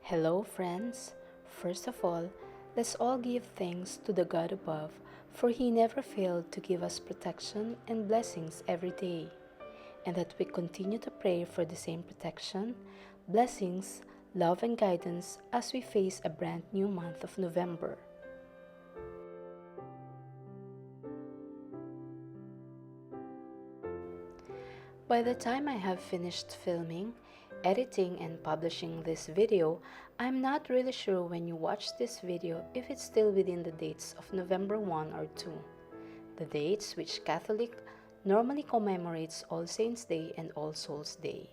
Hello, friends. First of all, let's all give thanks to the God above, for He never failed to give us protection and blessings every day, and that we continue to pray for the same protection, blessings, love, and guidance as we face a brand new month of November. By the time I have finished filming, editing, and publishing this video, I'm not really sure when you watch this video if it's still within the dates of November 1 or 2, the dates which Catholic normally commemorates All Saints' Day and All Souls' Day.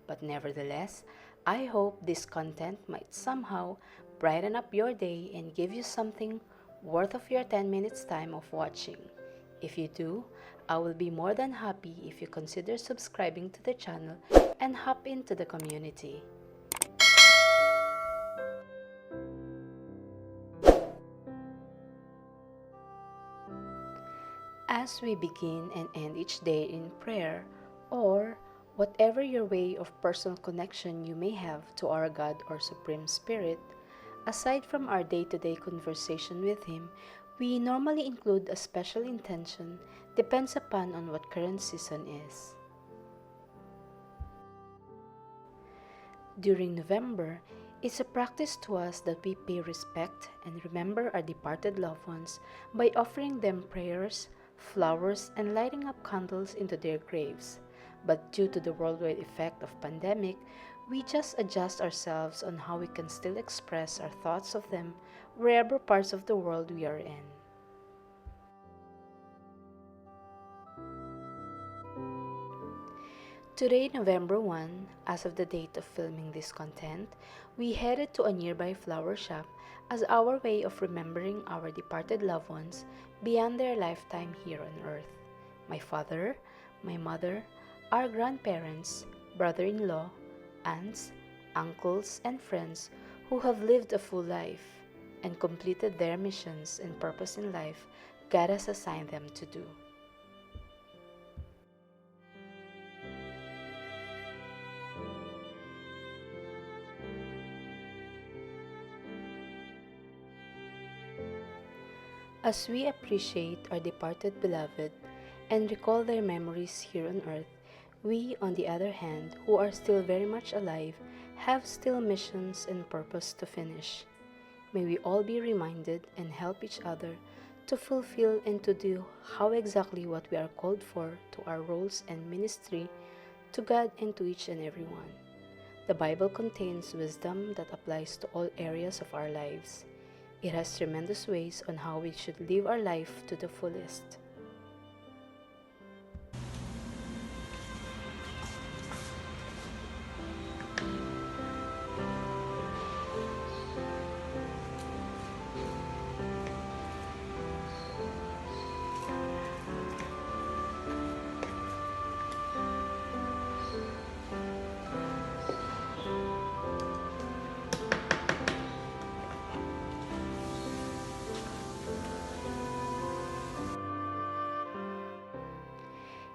But nevertheless, I hope this content might somehow brighten up your day and give you something worth of your 10 minutes time of watching. If you do, I will be more than happy if you consider subscribing to the channel and hop into the community. As we begin and end each day in prayer, or whatever your way of personal connection you may have to our God or Supreme Spirit, aside from our day-to-day conversation with Him, we normally include a special intention, depends upon on what current season is. During November, it's a practice to us that we pay respect and remember our departed loved ones by offering them prayers, flowers, and lighting up candles into their graves. But due to the worldwide effect of pandemic, we just adjust ourselves on how we can still express our thoughts of them wherever parts of the world we are in. Today, November 1, as of the date of filming this content, we headed to a nearby flower shop as our way of remembering our departed loved ones beyond their lifetime here on earth. My father, my mother, our grandparents, brother-in-law, aunts, uncles, and friends who have lived a full life and completed their missions and purpose in life God has assigned them to do. As we appreciate our departed beloved and recall their memories here on earth, we, on the other hand, who are still very much alive, have still missions and purpose to finish. May we all be reminded and help each other to fulfill and to do how exactly what we are called for to our roles and ministry to God and to each and every one. The Bible contains wisdom that applies to all areas of our lives. It has tremendous ways on how we should live our life to the fullest.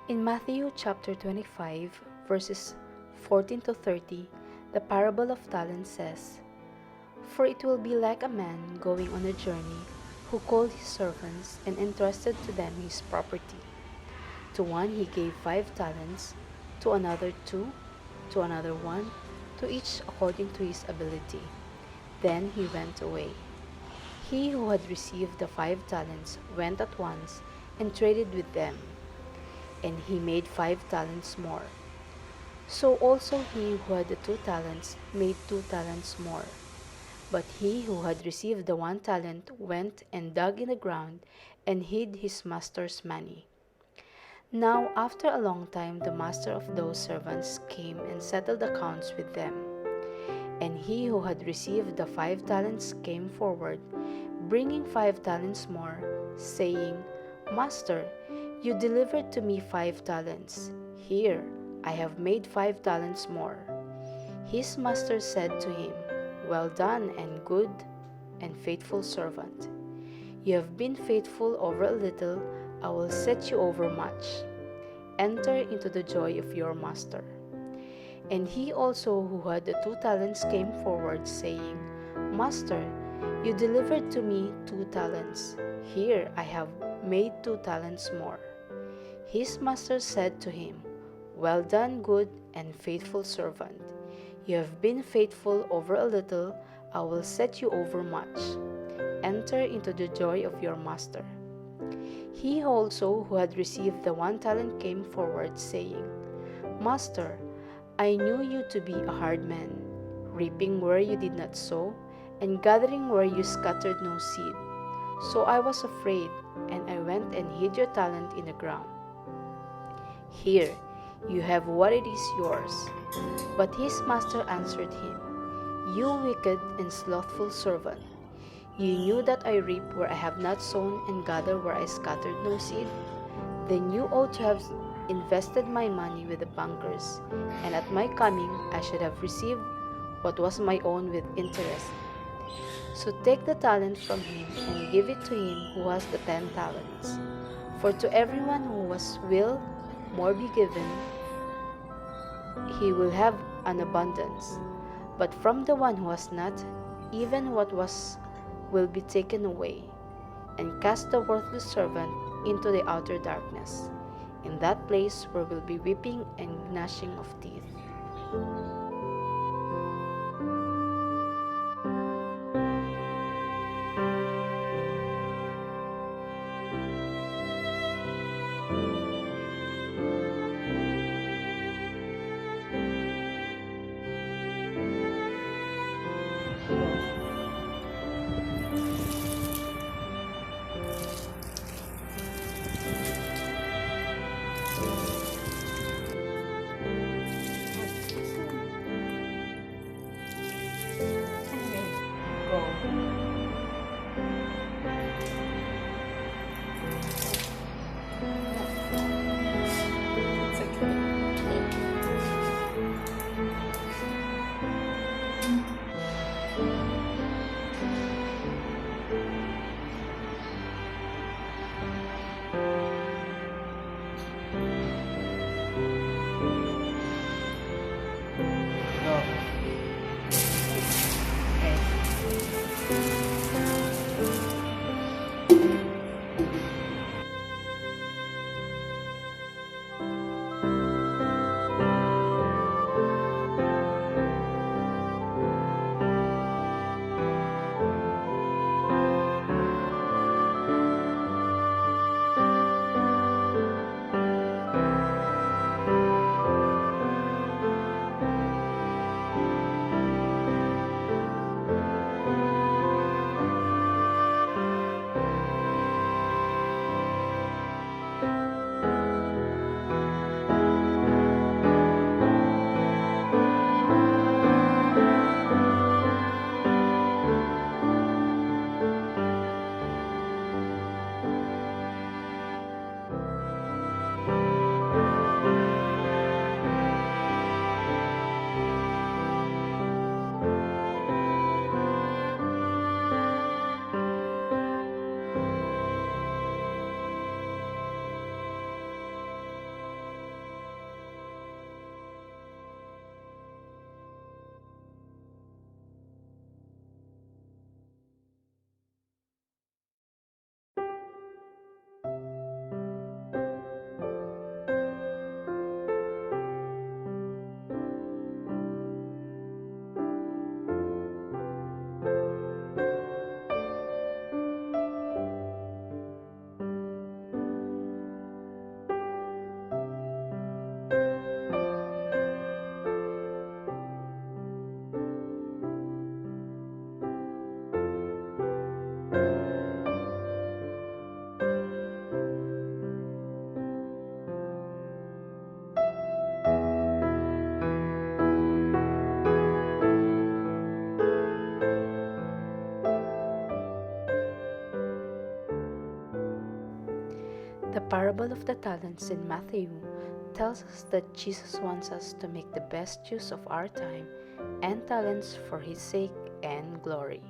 In Matthew chapter 25, verses 14 to 30, the parable of talents says, "For it will be like a man going on a journey, who called his servants and entrusted to them his property. To one he gave 5 talents, to another 2, to another 1, to each according to his ability. Then he went away. He who had received the 5 talents went at once and traded with them, and he made 5 talents more. So also he who had the 2 talents made 2 talents more. But he who had received the 1 talent went and dug in the ground and hid his master's money. Now after a long time the master of those servants came and settled accounts with them. And he who had received the 5 talents came forward, bringing 5 talents more, saying, Master, you delivered to me 5 talents. Here, I have made 5 talents more. His master said to him, Well done, and good and faithful servant. You have been faithful over a little, I will set you over much. Enter into the joy of your master. And he also who had the 2 talents came forward, saying, Master, you delivered to me 2 talents. Here I have made 2 talents more. His master said to him, Well done, good and faithful servant. You have been faithful over a little, I will set you over much. Enter into the joy of your master. He also who had received the 1 talent came forward, saying, Master, I knew you to be a hard man, reaping where you did not sow, and gathering where you scattered no seed. So I was afraid, and I went and hid your talent in the ground. Here, you have what it is yours. But his master answered him, You wicked and slothful servant, you knew that I reap where I have not sown and gather where I scattered no seed. Then you ought to have invested my money with the bankers, and at my coming I should have received what was my own with interest. So take the talent from him and give it to him who has the 10 talents. For to everyone who has will more be given, he will have an abundance. But from the one who has not, even what was will be taken away. And cast the worthless servant into the outer darkness. In that place where will be weeping and gnashing of teeth. The parable of the talents in Matthew tells us that Jesus wants us to make the best use of our time and talents for His sake and glory.